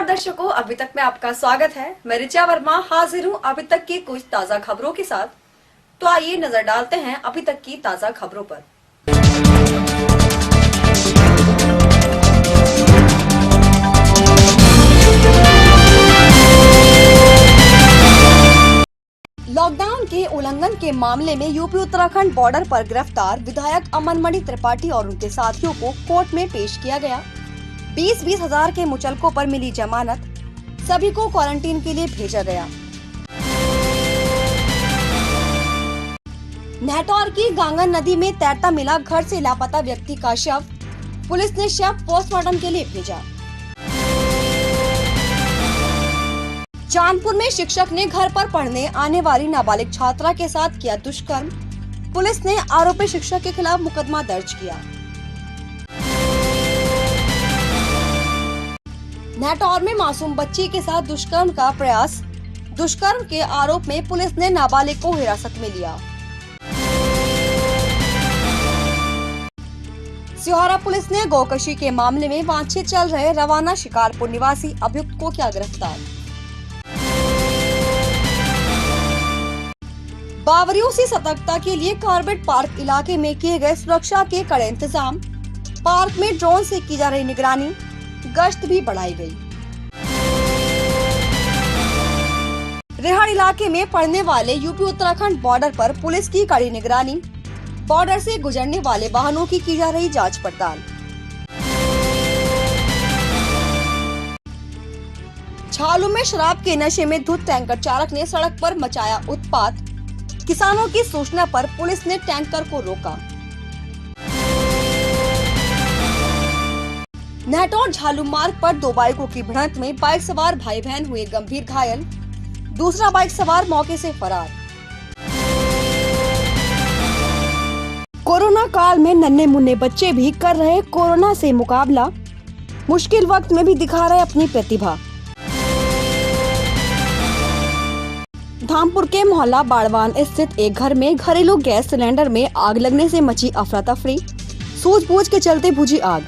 नमस्कार दर्शकों, अभी तक में आपका स्वागत है। मैं ऋचा वर्मा हाजिर हूँ अभी तक की कुछ ताजा खबरों के साथ। तो आइए नजर डालते हैं अभी तक की ताजा खबरों पर। लॉकडाउन के उल्लंघन के मामले में यूपी उत्तराखंड बॉर्डर पर गिरफ्तार विधायक अमनमणि त्रिपाठी और उनके साथियों को कोर्ट में पेश किया गया। 20-20 हजार के मुचलकों पर मिली जमानत, सभी को क्वारंटीन के लिए भेजा गया। नहटौर की गांगन नदी में तैरता मिला घर से लापता व्यक्ति का शव, पुलिस ने शव पोस्टमार्टम के लिए भेजा। चांदपुर में शिक्षक ने घर पर पढ़ने आने वाली नाबालिग छात्रा के साथ किया दुष्कर्म, पुलिस ने आरोपी शिक्षक के खिलाफ मुकदमा दर्ज किया। नहटौर में मासूम बच्ची के साथ दुष्कर्म का प्रयास, दुष्कर्म के आरोप में पुलिस ने नाबालिग को हिरासत में लिया। सिहोरा पुलिस ने गौकशी के मामले में वांछित चल रहे रवाना शिकारपुर निवासी अभियुक्त को किया गिरफ्तार। बावरियों से सतर्कता के लिए कॉर्बेट पार्क इलाके में किए गए सुरक्षा के कड़े इंतजाम, पार्क में ड्रोन से की जा रही निगरानी, गश्त भी बढ़ाई गई। रेहाड़ इलाके में पड़ने वाले यूपी उत्तराखंड बॉर्डर पर पुलिस की कड़ी निगरानी, बॉर्डर से गुजरने वाले वाहनों की जा रही जांच पड़ताल। छालू में शराब के नशे में धुत टैंकर चालक ने सड़क पर मचाया उत्पात, किसानों की सूचना पर पुलिस ने टैंकर को रोका। नहटौर झालू मार्ग पर दो बाइकों की भिड़ंत में बाइक सवार भाई बहन हुए गंभीर घायल, दूसरा बाइक सवार मौके से फरार। कोरोना काल में नन्हे मुन्ने बच्चे भी कर रहे कोरोना से मुकाबला, मुश्किल वक्त में भी दिखा रहे अपनी प्रतिभा। धामपुर के मोहल्ला बाड़वान स्थित एक घर में घरेलू गैस सिलेंडर में आग लगने से मची अफरा तफरी, सूझबूझ के चलते बुझी आग।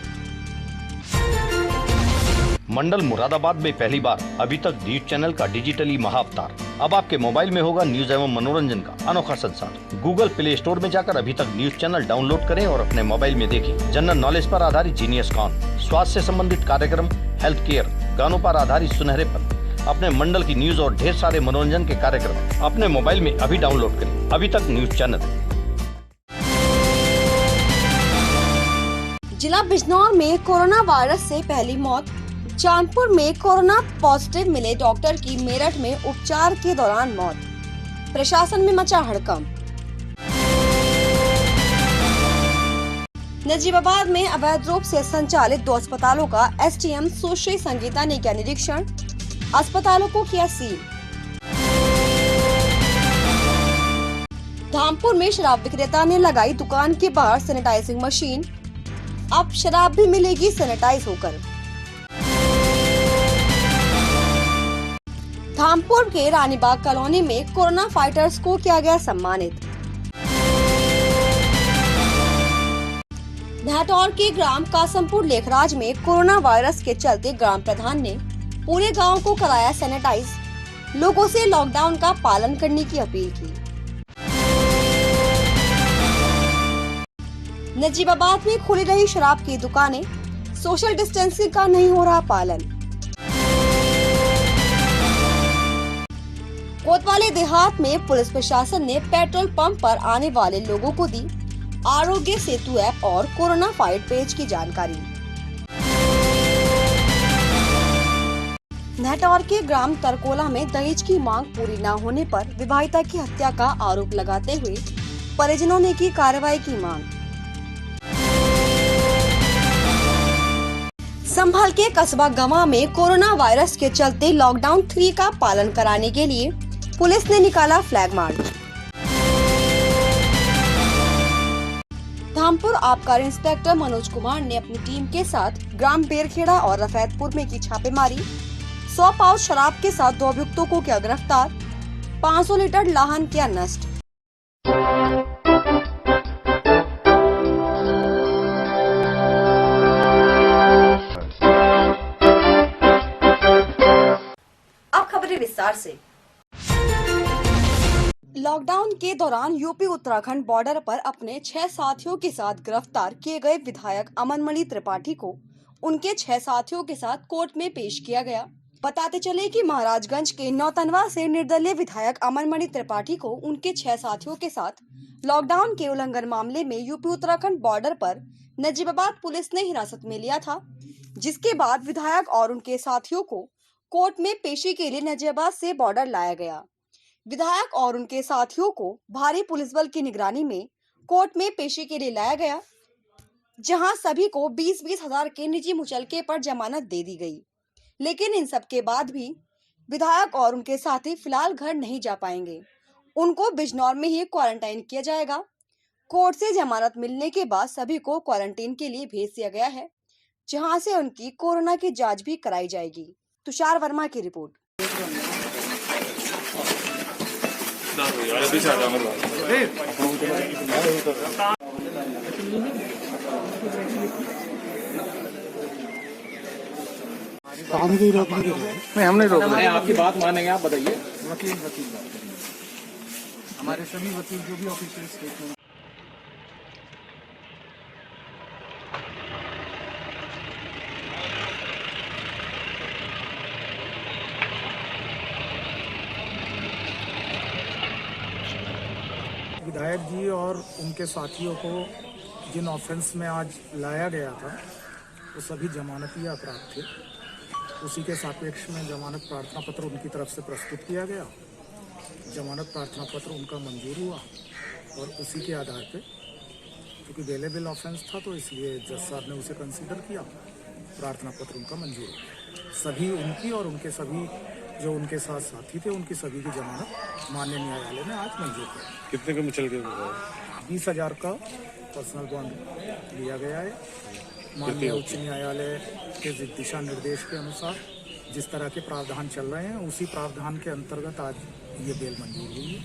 मंडल मुरादाबाद में पहली बार अभी तक न्यूज चैनल का डिजिटली महाअवतार। अब आपके मोबाइल में होगा न्यूज एवं मनोरंजन का अनोखा संसार। गूगल प्ले स्टोर में जाकर अभी तक न्यूज चैनल डाउनलोड करें और अपने मोबाइल में देखें। जनरल नॉलेज पर आधारित जीनियस कॉन, स्वास्थ्य से संबंधित कार्यक्रम, हेल्थ केयर, गानों पर आधारित सुनहरे पल, अपने मंडल की न्यूज और ढेर सारे मनोरंजन के कार्यक्रम अपने मोबाइल में अभी डाउनलोड करें। अभी तक न्यूज चैनल। जिला बिजनौर में कोरोना वायरस से पहली मौत, चांदपुर में कोरोना पॉजिटिव मिले डॉक्टर की मेरठ में उपचार के दौरान मौत, प्रशासन में मचा हड़कंप। नजीबाबाद में अवैध रूप से संचालित 2 अस्पतालों का एसडीएम सुश्री संगीता ने किया निरीक्षण, अस्पतालों को किया सील। धामपुर में शराब विक्रेता ने लगाई दुकान के बाहर सैनिटाइजिंग मशीन, अब शराब भी मिलेगी सैनिटाइज होकर। धामपुर के रानीबाग कॉलोनी में कोरोना फाइटर्स को किया गया सम्मानित। नहटौर के ग्राम कासमपुर लेखराज में कोरोना वायरस के चलते ग्राम प्रधान ने पूरे गांव को कराया सैनिटाइज, लोगों से लॉकडाउन का पालन करने की अपील की। नजीबाबाद में खुली रही शराब की दुकानें, सोशल डिस्टेंसिंग का नहीं हो रहा पालन। कोतवाली देहात में पुलिस प्रशासन ने पेट्रोल पंप पर आने वाले लोगों को दी आरोग्य सेतु ऐप और कोरोना फाइट पेज की जानकारी। नहटौर के ग्राम तरकोला में दहेज की मांग पूरी न होने पर विवाहिता की हत्या का आरोप लगाते हुए परिजनों ने की कार्रवाई की मांग। संभल के कस्बा गंवा में कोरोना वायरस के चलते लॉकडाउन 3 का पालन कराने के लिए पुलिस ने निकाला फ्लैग मार्च। धामपुर आबकारी इंस्पेक्टर मनोज कुमार ने अपनी टीम के साथ ग्राम बेरखेड़ा और रफैतपुर में की छापेमारी, 100 पाउच शराब के साथ 2 अभियुक्तों को किया गिरफ्तार, 500 लीटर लाहन किया नष्ट। खबरें विस्तार से। लॉकडाउन के दौरान यूपी उत्तराखंड बॉर्डर पर अपने 6 साथियों के साथ गिरफ्तार किए गए विधायक अमनमणि त्रिपाठी को उनके 6 साथियों के साथ कोर्ट में पेश किया गया। बताते चले कि महाराजगंज के नौतनवा से निर्दलीय विधायक अमनमणि त्रिपाठी को उनके 6 साथियों के साथ लॉकडाउन के उल्लंघन मामले में यूपी उत्तराखंड बॉर्डर पर नजीबाबाद पुलिस ने हिरासत में लिया था, जिसके बाद विधायक और उनके साथियों को कोर्ट में पेशी के लिए नजीबाबाद से बॉर्डर लाया गया। विधायक और उनके साथियों को भारी पुलिस बल की निगरानी में कोर्ट में पेशी के लिए लाया गया, जहां सभी को 20-20 हजार के निजी मुचलके पर जमानत दे दी गई। लेकिन इन सब के बाद भी विधायक और उनके साथी फिलहाल घर नहीं जा पाएंगे। उनको बिजनौर में ही क्वारंटाइन किया जाएगा। कोर्ट से जमानत मिलने के बाद सभी को क्वारंटीन के लिए भेज दिया गया है, जहां से उनकी कोरोना की जांच भी कराई जाएगी। तुषार वर्मा की रिपोर्ट। नहीं, हमने रोक रहे हैं। आपकी बात मानेंगे, आप बताइए। वकील बात करेंगे। हमारे सभी वकील जो भी ऑफिशियल स्टेटमेंट विधायक जी और उनके साथियों को जिन ऑफेंस में आज लाया गया था वो सभी जमानती अपराध थे। उसी के सापेक्ष में जमानत प्रार्थना पत्र उनकी तरफ से प्रस्तुत किया गया। जमानत प्रार्थना पत्र उनका मंजूर हुआ और उसी के आधार पे, क्योंकि बेलेबल ऑफेंस था तो इसलिए जज साहब ने उसे कंसीडर किया, प्रार्थना पत्र उनका मंजूर हुआ। सभी उनकी और उनके सभी जो उनके साथ साथी थे उनकी सभी की जमानत माननीय न्यायालय ने आज मंजूर की। कितने के मुचलके? 20,000 का पर्सनल बॉन्ड लिया गया है। माननीय उच्च न्यायालय के दिशा निर्देश के अनुसार जिस तरह के प्रावधान चल रहे हैं उसी प्रावधान के अंतर्गत आज ये बेल मंजूर हुई है।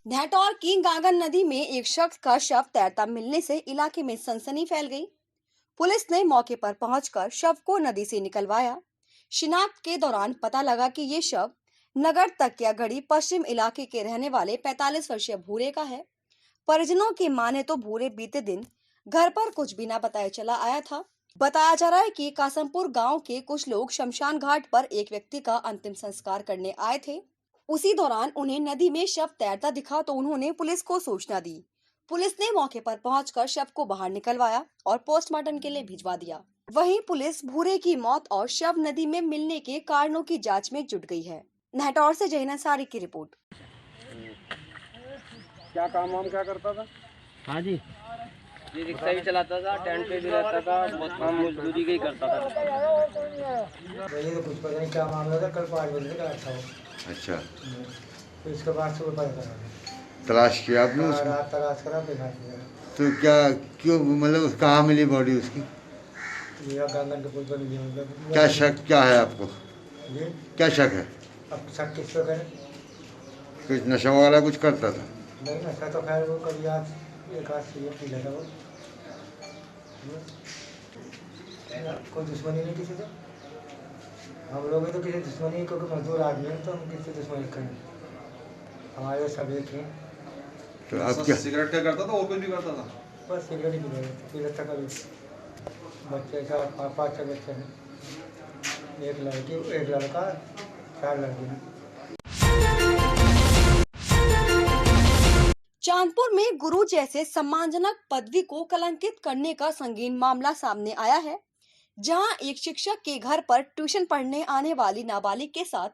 नेहटौर की गागन नदी में एक शख्स का शव तैरता मिलने से इलाके में सनसनी फैल गई। पुलिस ने मौके पर पहुंचकर शव को नदी से निकलवाया। शिनाख्त के दौरान पता लगा कि ये शव नगर तकियागढ़ी पश्चिम इलाके के रहने वाले 45 वर्षीय भूरे का है। परिजनों की माने तो भूरे बीते दिन घर पर कुछ बिना बताए चला आया था। बताया जा रहा है कि कासमपुर गांव के कुछ लोग शमशान घाट पर एक व्यक्ति का अंतिम संस्कार करने आए थे। उसी दौरान उन्हें नदी में शव तैरता दिखा तो उन्होंने पुलिस को सूचना दी। पुलिस ने मौके पर पहुंचकर शव को बाहर निकलवाया और पोस्टमार्टम के लिए भिजवा दिया। वहीं पुलिस भूरे की मौत और शव नदी में मिलने के कारणों की जांच में जुट गई है। नेहटौर से जहीन अंसारी की रिपोर्ट। क्या काम वाम क्या करता था? हाँ जी, ये रिक्शा भी चलाता था, टेंट पे भी रहता था, बहुत काम मजदूरी का ही करता था। मुझे तो कुछ पता नहीं क्या मामला था। कल 5 बजे का था वो। अच्छा, तो इसके बाद सुबह पता करा तलाश किया आपने उसको? रात तलाश करा देखा दिया। तो क्या क्यों, मतलब कहाँ मिली बॉडी उसकी? ये गंगन के पुल पर मिली। मतलब क्या शक क्या है आपको? जी क्या शक है? अब शक किस पे करें? कुछ नशा वगैरह कुछ करता था? नहीं नशा तो खैर वो कभी आज एक आध से पी लेता वो। कोई दुश्मनी नहीं किसी से। हम लोग भी तो किसी दुश्मनी, क्योंकि मजदूर आदमी हैं तो हम किसी दुश्मनी करें। हमारे सब एक हैं। तो अब क्या? सिगरेट क्या करता था और कुछ भी करता था? बस सिगरेट ही पी लेता कभी। बच्चे 4-5 बच्चे हैं, एक लड़की एक लड़का, 4 लड़की हैं। चांदपुर में गुरु जैसे सम्मानजनक पदवी को कलंकित करने का संगीन मामला सामने आया है, जहां एक शिक्षक के घर पर ट्यूशन पढ़ने आने वाली नाबालिग के साथ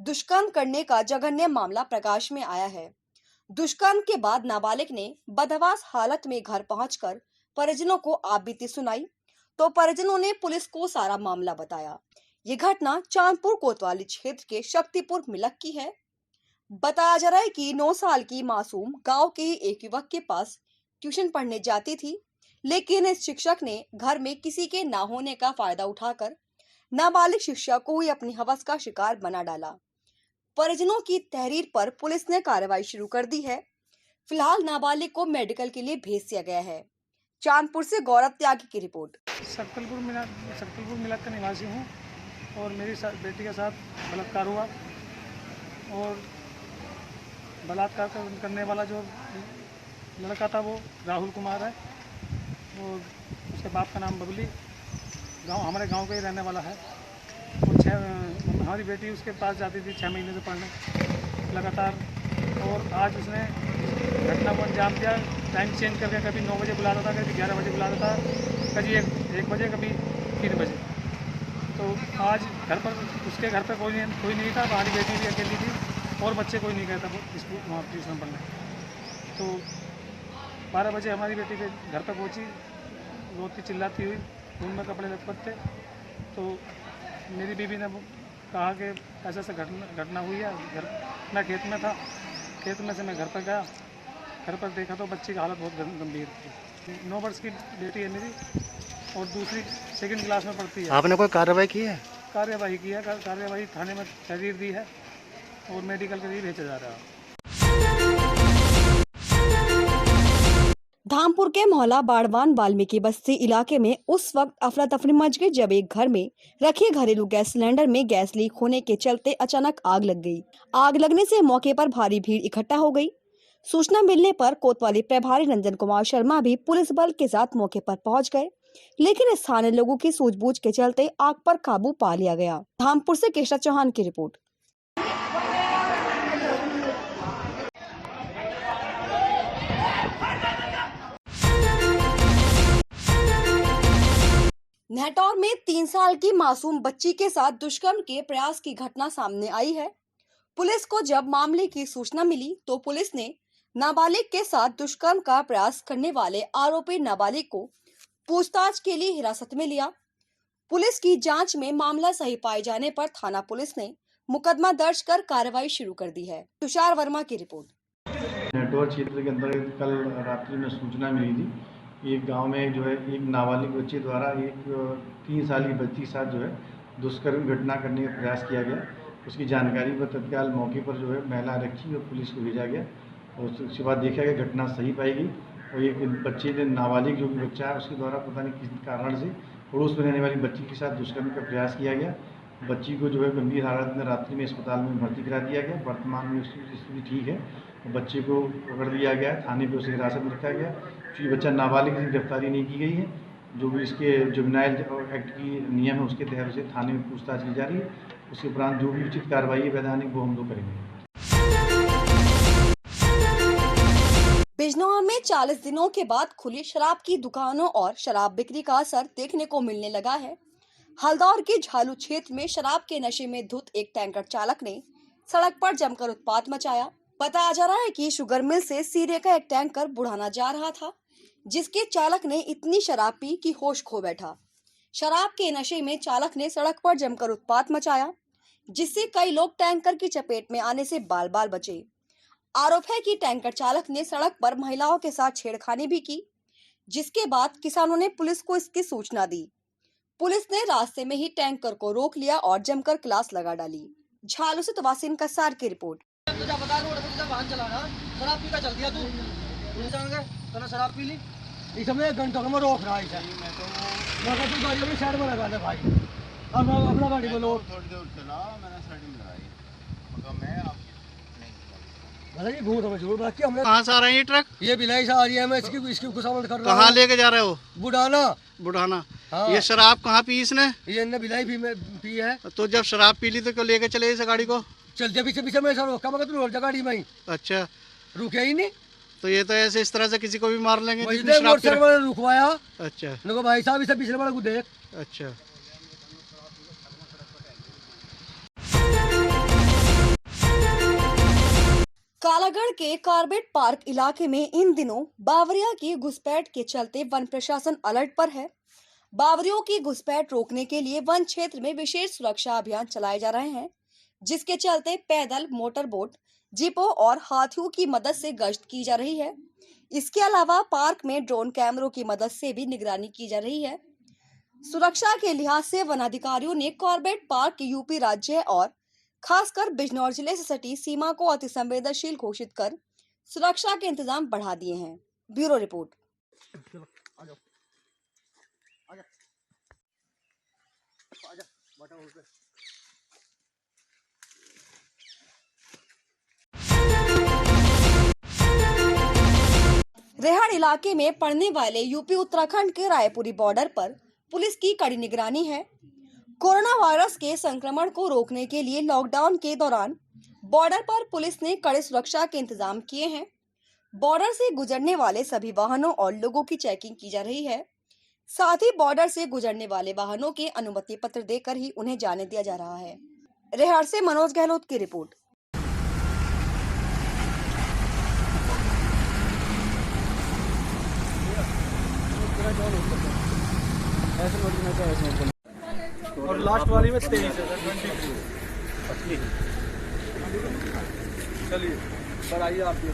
दुष्कर्म करने का जघन्य मामला प्रकाश में आया है। दुष्कर्म के बाद नाबालिग ने बदहवास हालत में घर पहुंचकर परिजनों को आपबीती सुनाई, तो परिजनों ने पुलिस को सारा मामला बताया। ये घटना चांदपुर कोतवाली क्षेत्र के शक्तिपुर मिलक की है। बताया जा रहा है कि 9 साल की मासूम गांव के ही एक युवक के पास ट्यूशन पढ़ने जाती थी, लेकिन इस शिक्षक ने घर में किसी के ना होने का फायदा उठाकर नाबालिग शिक्षा को ही अपनी हवस का शिकार बना डाला। परिजनों की तहरीर पर पुलिस ने कार्रवाई शुरू कर दी है। फिलहाल नाबालिग को मेडिकल के लिए भेज दिया गया है। चांदपुर से गौरव त्यागी की रिपोर्ट। सकलपुर मिलक का निवासी हूँ। और मेरी बेटी के साथ बलात्कार हुआ और बलात्कार करने वाला जो लड़का था वो राहुल कुमार है और उसके बाप का नाम बबली, हमारे गांव का ही रहने वाला है। और हमारी बेटी उसके पास जाती थी 6 महीने से पढ़ने लगातार, और आज उसने घटना को अंजाम दिया। टाइम चेंज करके कभी 9 बजे बुलाता था, कभी 11 बजे बुलाता था, कभी 1 बजे, कभी 3 बजे। तो आज घर पर उसके घर पर कोई नहीं था, हमारी बेटी भी अकेली थी और बच्चे कोई नहीं गए था स्कूल वहाँ ट्यूशन पढ़ने। तो 12 बजे हमारी बेटी के घर पर पहुँची, रोती चिल्लाती हुई, खून में कपड़े लटपट थे। तो मेरी बीवी ने कहा कि ऐसा घटना हुई है। मैं खेत में था, खेत में से मैं घर पर गया, घर पर देखा तो बच्ची की हालत बहुत गंभीर थी। 9 वर्ष की बेटी है मेरी और दूसरी 2nd क्लास में पढ़ती है। आपने कोई कार्रवाई की है? कार्यवाही की है, कार्यवाही थाने में तहरीर दी है और मेडिकल के लिए भेजा जा रहा है। धामपुर के मोहल्ला बाड़वान वाल्मीकि बस्ती इलाके में उस वक्त अफरा तफरी मच गई जब एक घर में रखे घरेलू गैस सिलेंडर में गैस लीक होने के चलते अचानक आग लग गई। आग लगने से मौके पर भारी भीड़ इकट्ठा हो गई। सूचना मिलने पर कोतवाली प्रभारी रंजन कुमार शर्मा भी पुलिस बल के साथ मौके पर पहुंच गए, लेकिन स्थानीय लोगों की सूझबूझ के चलते आग पर काबू पा लिया गया। धामपुर से केशव चौहान की रिपोर्ट। नेहटौर में 3 साल की मासूम बच्ची के साथ दुष्कर्म के प्रयास की घटना सामने आई है। पुलिस को जब मामले की सूचना मिली तो पुलिस ने नाबालिग के साथ दुष्कर्म का प्रयास करने वाले आरोपी नाबालिग को पूछताछ के लिए हिरासत में लिया। पुलिस की जांच में मामला सही पाए जाने पर थाना पुलिस ने मुकदमा दर्ज कर कार्रवाई शुरू कर दी है। तुषार वर्मा की रिपोर्ट। नेटौर क्षेत्र के अंतर्गत कल रात्रि में सूचना मिली थी, एक गांव में जो है एक नाबालिग बच्चे द्वारा एक 3 साल की बच्ची के साथ जो है दुष्कर्म घटना करने का प्रयास किया गया। उसकी जानकारी पर तत्काल मौके पर जो है महिला आरक्षी और पुलिस को भेजा गया और उसके बाद देखा गया घटना सही पाई गई और एक बच्चे ने नाबालिग जो कि बच्चा है उसके द्वारा पता नहीं किस कारण से पड़ोस में रहने वाली बच्ची के साथ दुष्कर्म का प्रयास किया गया। बच्ची को जो है गंभीर हालत में रात्रि में अस्पताल में भर्ती करा दिया गया। वर्तमान में उसकी स्थिति ठीक है। बच्चे को पकड़ लिया गया, थाने पे उसे हिरासत में रखा गया। क्योंकि बच्चा नाबालिग की गिरफ्तारी नहीं की गई है, जो भी इसके जुवेनाइल एक्ट की नियम है उसके तहत उसे थाने में पूछताछ की जा रही है। उसके उपरांत जो भी उचित कार्रवाई है वैधानिक वो हम लोग करेंगे। बिजनौर में 40 दिनों के बाद खुली शराब की दुकानों और शराब बिक्री का असर देखने को मिलने लगा है। हल्दौर के झालू क्षेत्र में शराब के नशे में धुत एक टैंकर चालक ने सड़क पर जमकर उत्पात मचाया। बताया जा रहा है कि शुगर मिल से सीरे का एक टैंकर बुढ़ाना जा रहा था, जिसके चालक ने इतनी शराब पी कि होश खो बैठा। शराब के नशे में चालक ने सड़क पर जमकर उत्पात मचाया, जिससे कई लोग टैंकर की चपेट में आने से बाल बाल बचे। आरोप है कि टैंकर चालक ने सड़क पर महिलाओं के साथ छेड़खानी भी की, जिसके बाद किसानों ने पुलिस को इसकी सूचना दी। पुलिस ने रास्ते में ही टैंकर को रोक लिया और जमकर क्लास लगा डाली। झालू से तवासीन कसार की रिपोर्ट। तुझे बता रोड पे तुझे वाहन चलाना, शराब पी का चल दिया तू जान गए, तूने शराब पी ली, इस समय 1 घंटा में रोक रहा है। मैं तू गाड़ी अपनी साइड में लगा दे भाई, अब अपना गाड़ी में लो। थोड़ी देर चला, मैंने साइड में लगाई, मगर मैं आप नहीं भूत मजबूर बाकी हमने। कहाँ से आ रहे हैं ये ट्रक? ये भिलाई से आ रही है, मैं इसकी खुशामद कर रहा हूं। कहाँ लेके जा रहे हो? बुढ़ाना। हाँ। ये शराब कहाँ पी इसने? ये ने भिलाई भी में पी है। तो जब शराब पी ली तो क्यों लेके चले इस गाड़ी को? चलते पीछे मैं सर रोका, मगर तू रोक जा गाड़ी में ही। अच्छा, रुके ही नहीं तो ये तो ऐसे इस तरह से किसी को भी मार लेंगे। रुकवाया। अच्छा, भाई साहब इसे पिछले वाले को देख। अच्छा। कालागढ़ के कार्बेट पार्क इलाके में इन दिनों बावरिया की घुसपैठ के चलते वन प्रशासन अलर्ट पर है। बावरियों की घुसपैठ रोकने के लिए वन क्षेत्र में विशेष सुरक्षा अभियान चलाए जा रहे हैं, जिसके चलते पैदल, मोटर बोट, जीपों और हाथियों की मदद से गश्त की जा रही है। इसके अलावा पार्क में ड्रोन कैमरों की मदद से भी निगरानी की जा रही है। सुरक्षा के लिहाज से वन अधिकारियों ने कॉर्बेट पार्क के यूपी राज्य और खासकर बिजनौर जिले से सटी सीमा को अति संवेदनशील घोषित कर सुरक्षा के इंतजाम बढ़ा दिए हैं। Bureau report. रेहाड़ इलाके में पड़ने वाले यूपी उत्तराखंड के रायपुरी बॉर्डर पर पुलिस की कड़ी निगरानी है। कोरोना वायरस के संक्रमण को रोकने के लिए लॉकडाउन के दौरान बॉर्डर पर पुलिस ने कड़े सुरक्षा के इंतजाम किए हैं। बॉर्डर से गुजरने वाले सभी वाहनों और लोगों की चेकिंग की जा रही है। साथ ही बॉर्डर से गुजरने वाले वाहनों के अनुमति पत्र देकर ही उन्हें जाने दिया जा रहा है। रेहाड़ से मनोज गहलोत की रिपोर्ट। और लास्ट वाली में 23 है सर, 23। चलिए सर, आइए आप भी।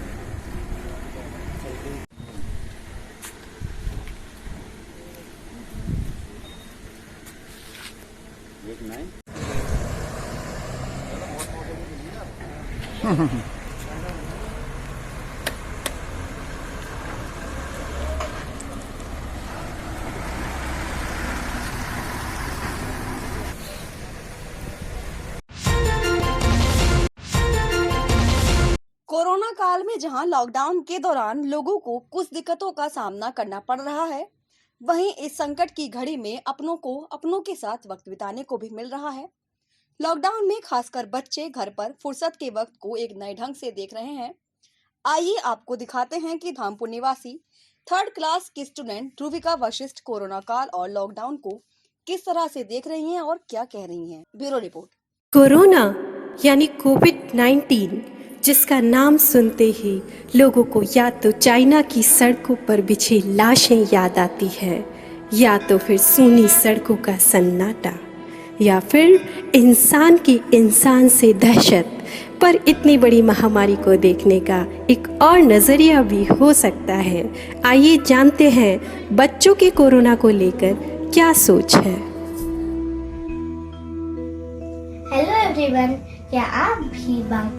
कोरोना काल में जहां लॉकडाउन के दौरान लोगों को कुछ दिक्कतों का सामना करना पड़ रहा है, वहीं इस संकट की घड़ी में अपनों को अपनों के साथ वक्त बिताने को भी मिल रहा है। लॉकडाउन में खासकर बच्चे घर पर फुर्सत के वक्त को एक नए ढंग से देख रहे हैं। आइए आपको दिखाते हैं कि धामपुर निवासी 3rd क्लास की स्टूडेंट ध्रुविका वशिष्ठ कोरोना काल और लॉकडाउन को किस तरह से देख रही हैं और क्या कह रही हैं। Bureau report. कोरोना यानी कोविड-19, जिसका नाम सुनते ही लोगों को या तो चाइना की सड़कों पर बिछी लाशें याद आती है, या तो फिर सूनी सड़कों का सन्नाटा, या फिर इंसान की इंसान से दहशत। पर इतनी बड़ी महामारी को देखने का एक और नज़रिया भी हो सकता है। आइए जानते हैं बच्चों के कोरोना को लेकर क्या सोच है। हेलो एवरीवन, क्या आप भी बाकी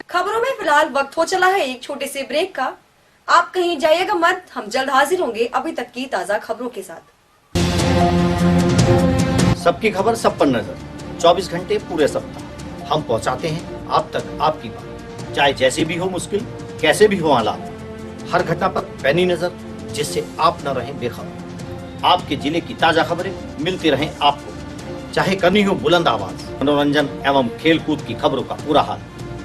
खबरों में फिलहाल वक्त हो चला है एक छोटे से ब्रेक का। आप कहीं जाइएगा मत, हम जल्द हाजिर होंगे अभी तक की ताजा खबरों के साथ। सबकी खबर सब पर नजर, 24 घंटे पूरे सप्ताह हम पहुंचाते हैं आप तक आपकी बात। चाहे जैसे भी हो मुश्किल, कैसे भी हो हालात, हर घटना पर पैनी नजर, जिससे आप न रहें बेखबर। आपके जिले की ताजा खबरें मिलती रहें आपको, चाहे करनी हो बुलंद आवाज, मनोरंजन एवं खेल कूद की खबरों का पूरा हाल,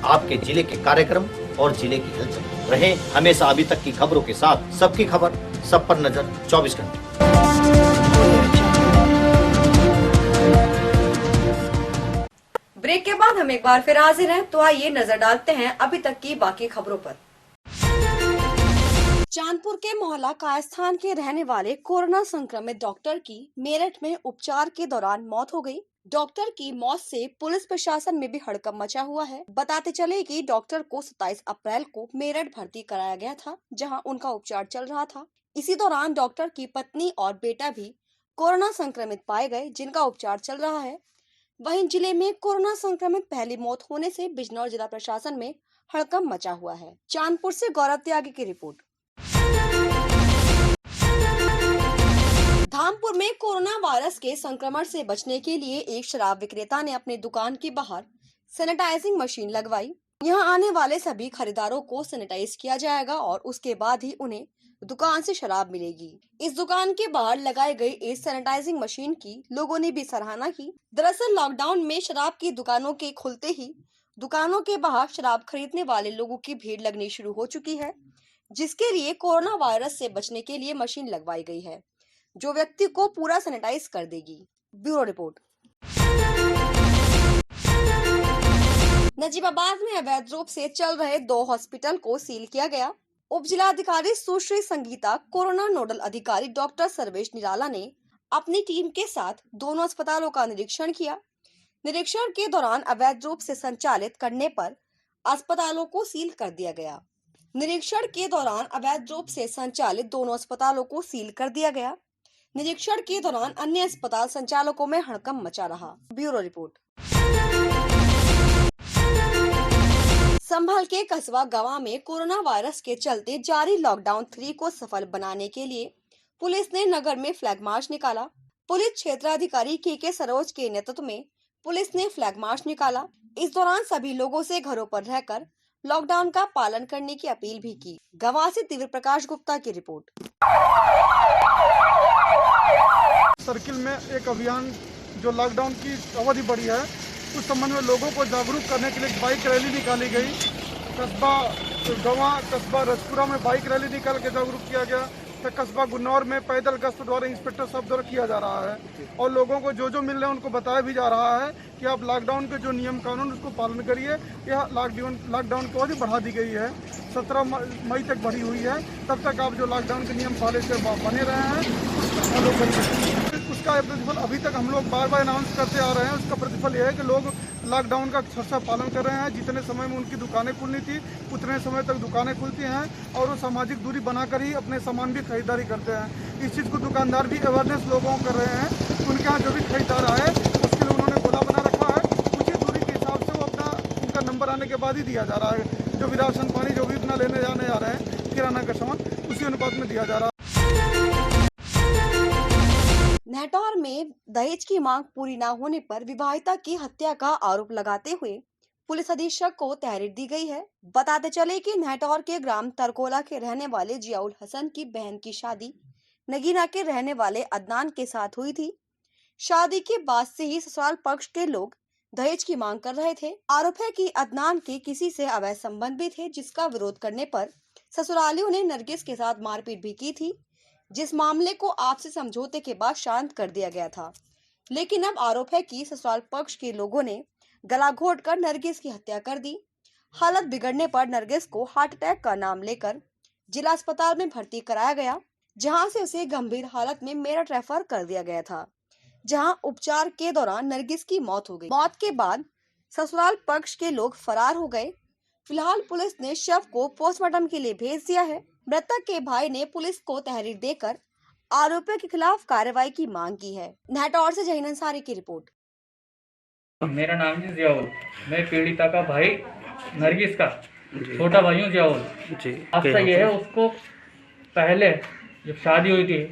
आपके जिले के कार्यक्रम और जिले की हलचल रहे हमेशा अभी तक की खबरों के साथ, सबकी खबर सब पर नजर 24 घंटे। ब्रेक के बाद हम एक बार फिर हाजिर हैं, तो आइए नजर डालते हैं अभी तक की बाकी खबरों पर। चांदपुर के मोहल्ला कायस्थान के रहने वाले कोरोना संक्रमित डॉक्टर की मेरठ में उपचार के दौरान मौत हो गई। डॉक्टर की मौत से पुलिस प्रशासन में भी हड़कंप मचा हुआ है। बताते चले कि डॉक्टर को 27 अप्रैल को मेरठ भर्ती कराया गया था, जहां उनका उपचार चल रहा था। इसी दौरान डॉक्टर की पत्नी और बेटा भी कोरोना संक्रमित पाए गए, जिनका उपचार चल रहा है। वहीं जिले में कोरोना संक्रमित पहली मौत होने से बिजनौर जिला प्रशासन में हड़कंप मचा हुआ है। चांदपुर से गौरव त्यागी की रिपोर्ट। धामपुर में कोरोना वायरस के संक्रमण से बचने के लिए एक शराब विक्रेता ने अपनी दुकान के बाहर सैनिटाइजिंग मशीन लगवाई। यहां आने वाले सभी खरीदारों को सैनिटाइज किया जाएगा और उसके बाद ही उन्हें दुकान से शराब मिलेगी। इस दुकान के बाहर लगाई गई इस सैनिटाइजिंग मशीन की लोगों ने भी सराहना की। दरअसल लॉकडाउन में शराब की दुकानों के खुलते ही दुकानों के बाहर शराब खरीदने वाले लोगों की भीड़ लगनी शुरू हो चुकी है, जिसके लिए कोरोना वायरस से बचने के लिए मशीन लगवाई गई है, जो व्यक्ति को पूरा सैनिटाइज कर देगी। Bureau report. नजीबाबाद में अवैध रूप से चल रहे 2 हॉस्पिटल को सील किया गया। उप जिलाधिकारी सुश्री संगीता, कोरोना नोडल अधिकारी डॉक्टर सर्वेश निराला ने अपनी टीम के साथ दोनों अस्पतालों का निरीक्षण किया। निरीक्षण के दौरान अवैध रूप से संचालित करने पर अस्पतालों को सील कर दिया गया। निरीक्षण के दौरान अवैध रूप से संचालित दोनों अस्पतालों को सील कर दिया गया। निरीक्षण के दौरान अन्य अस्पताल संचालकों में हड़कंप मचा रहा। Bureau report. संभल के कस्बा गवा में कोरोना वायरस के चलते जारी लॉकडाउन 3 को सफल बनाने के लिए पुलिस ने नगर में फ्लैग मार्च निकाला। पुलिस क्षेत्राधिकारी के सरोज के नेतृत्व में पुलिस ने फ्लैग मार्च निकाला। इस दौरान सभी लोगों से घरों पर रहकर लॉकडाउन का पालन करने की अपील भी की। गवा से दिव्य प्रकाश गुप्ता की रिपोर्ट। सर्किल में एक अभियान जो लॉकडाउन की अवधि बढ़ी है, उस संबंध में लोगों को जागरूक करने के लिए एक बाइक रैली निकाली गई। कस्बा गवा, कस्बा रजपुरा में बाइक रैली निकाल के जागरूक किया गया। तो कस्बा गुन्नौर में पैदल गश्त द्वारा इंस्पेक्टर साहब द्वारा किया जा रहा है और लोगों को जो मिल रहे हैं उनको बताया भी जा रहा है कि आप लॉकडाउन के जो नियम कानून उसको पालन करिए। यह लॉकडाउन की अवधि बढ़ा दी गई है, 17 मई तक बढ़ी हुई है। तब तक आप जो लॉकडाउन के नियम पहले से बने रहे हैं उसको फॉलो करिए। उसका प्रतिफल अभी तक हम लोग बार बार अनाउंस करते आ रहे हैं। उसका प्रतिफल यह है कि लोग लॉकडाउन का अच्छा पालन कर रहे हैं। जितने समय में उनकी दुकानें खुलनी थी उतने समय तक दुकानें खुलती हैं और वो सामाजिक दूरी बनाकर ही अपने सामान भी खरीदारी करते हैं। इस चीज़ को दुकानदार भी अवेयरनेस लोगों को कर रहे हैं। उनके यहाँ जो भी खरीदार आए उसके लिए उन्होंने गोला बना रखा है। उचित दूरी के हिसाब से वो अपना उनका नंबर आने के बाद ही दिया जा रहा है। जो भी राशन पानी जो भी अपना लेने जाने जा रहे हैं किराना का सामान, उसी अनुपात में दिया जा रहा है। नेहटौर में दहेज की मांग पूरी न होने पर विवाहिता की हत्या का आरोप लगाते हुए पुलिस अधीक्षक को तहरीर दी गई है। बताते चले कि नेहटौर के ग्राम तरकोला के रहने वाले जियाउल हसन की बहन की शादी नगीना के रहने वाले अदनान के साथ हुई थी। शादी के बाद से ही ससुराल पक्ष के लोग दहेज की मांग कर रहे थे। आरोप है कि अदनान के किसी से अवैध संबंध भी थे, जिसका विरोध करने पर ससुरालियों ने नरगिस के साथ मारपीट भी की थी, जिस मामले को आपसी समझौते के बाद शांत कर दिया गया था। लेकिन अब आरोप है कि ससुराल पक्ष के लोगों ने गला घोटकर नरगिस की हत्या कर दी। हालत बिगड़ने पर नरगिस को हार्ट अटैक का नाम लेकर जिला अस्पताल में भर्ती कराया गया, जहां से उसे गंभीर हालत में मेरठ रेफर कर दिया गया था, जहां उपचार के दौरान नरगिस की मौत हो गई। मौत के बाद ससुराल पक्ष के लोग फरार हो गए। फिलहाल पुलिस ने शव को पोस्टमार्टम के लिए भेज दिया है। मृतक के भाई ने पुलिस को तहरीर देकर आरोपियों के खिलाफ कार्रवाई की मांग की है। नेहटौर से जहीन अंसारी की रिपोर्ट। मेरा नाम है जियाउल, मैं पीड़िता का भाई नरगिस का छोटा भाई हूँ जियाउल। हादसा ये है, उसको पहले जब शादी हुई थी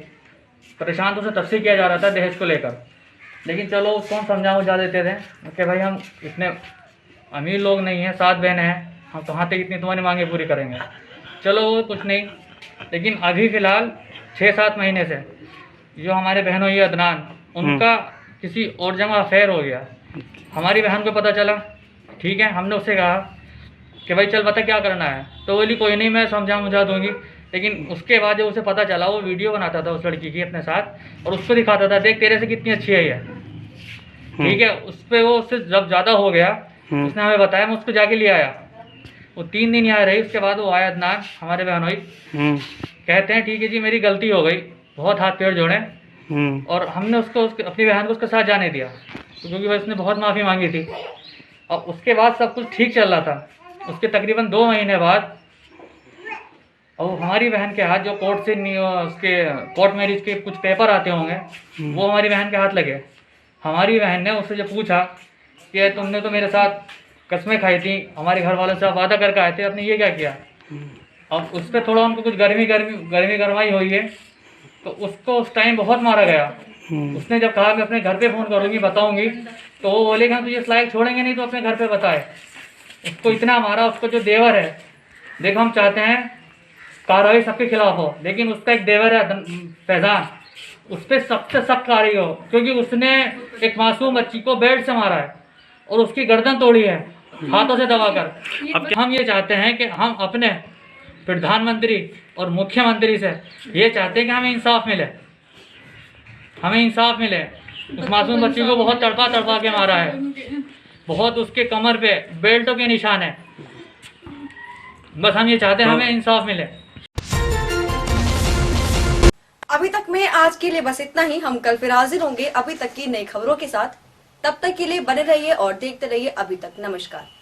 परेशान तो उसे तब से किया जा रहा था दहेज को लेकर, लेकिन चलो उसको हम समझा बुझा देते थे कि भाई हम इतने अमीर लोग नहीं हैं, 7 बहनें हैं, हम कहाँ तक इतनी तुम्हारी मांगे पूरी करेंगे। चलो वो कुछ नहीं, लेकिन अभी फ़िलहाल 6-7 महीने से जो हमारे बहनों ये अदनान, उनका किसी और जगह अफेयर हो गया। हमारी बहन को पता चला, ठीक है, हमने उससे कहा कि भाई चल बता क्या करना है, तो बोली कोई नहीं मैं समझा दूंगी। लेकिन उसके बाद जब उसे पता चला, वो वीडियो बनाता था उस लड़की की अपने साथ और उसको दिखाता था, देख तेरे से कितनी अच्छी है ये, ठीक है। उस पर वो उससे जब ज़्यादा हो गया, उसने हमें बताया, मैं उसको जाके ले आया। वो 3 दिन यहाँ रही, उसके बाद वो आया अदनान, हमारे बहनोई, कहते हैं ठीक है जी मेरी गलती हो गई, बहुत हाथ पैर जोड़े, और हमने उसको अपनी बहन को उसके साथ जाने दिया, क्योंकि भाई उसने बहुत माफ़ी मांगी थी। और उसके बाद सब कुछ ठीक चल रहा था। उसके तकरीबन 2 महीने बाद और हमारी बहन के हाथ जो कोर्ट से उसके कोर्ट मैरिज के कुछ पेपर आते होंगे, वो हमारी बहन के हाथ लगे। हमारी बहन ने उससे जब पूछा कि तुमने तो मेरे साथ कस्में खाई थी, हमारे घर वालों से वादा करके आए थे, आपने ये क्या किया। अब उस पर थोड़ा उनको कुछ गर्माई हुई है, तो उसको उस टाइम बहुत मारा गया। उसने जब कहा मैं अपने घर पे फ़ोन करूँगी बताऊँगी, तो वो बोले कि हम तुझे इस लायक छोड़ेंगे नहीं, तो अपने घर पे बताए। उसको इतना मारा, उसको जो देवर है, देखो हम चाहते हैं कार्रवाई सबके खिलाफ हो, लेकिन उसका एक देवर है फैजान, उस पर सबसे सख्त कार्रवाई हो, क्योंकि उसने एक मासूम बच्ची को बेल्ट से मारा है और उसकी गर्दन तोड़ी है हाथों से दबाकर। अब हम ये चाहते हैं कि हम अपने प्रधानमंत्री और मुख्यमंत्री से ये चाहते हैं कि हमें इंसाफ मिले, हमें इंसाफ मिले। उस मासूम बच्ची को बहुत तड़पा के मारा है, बहुत उसके कमर पे बेल्टों के निशान है। बस हम ये चाहते हैं हमें इंसाफ मिले। अभी तक में आज के लिए बस इतना ही। हम कल फिर हाजिर होंगे अभी तक की नई खबरों के साथ। तब तक के लिए बने रहिए और देखते रहिए अभी तक। नमस्कार।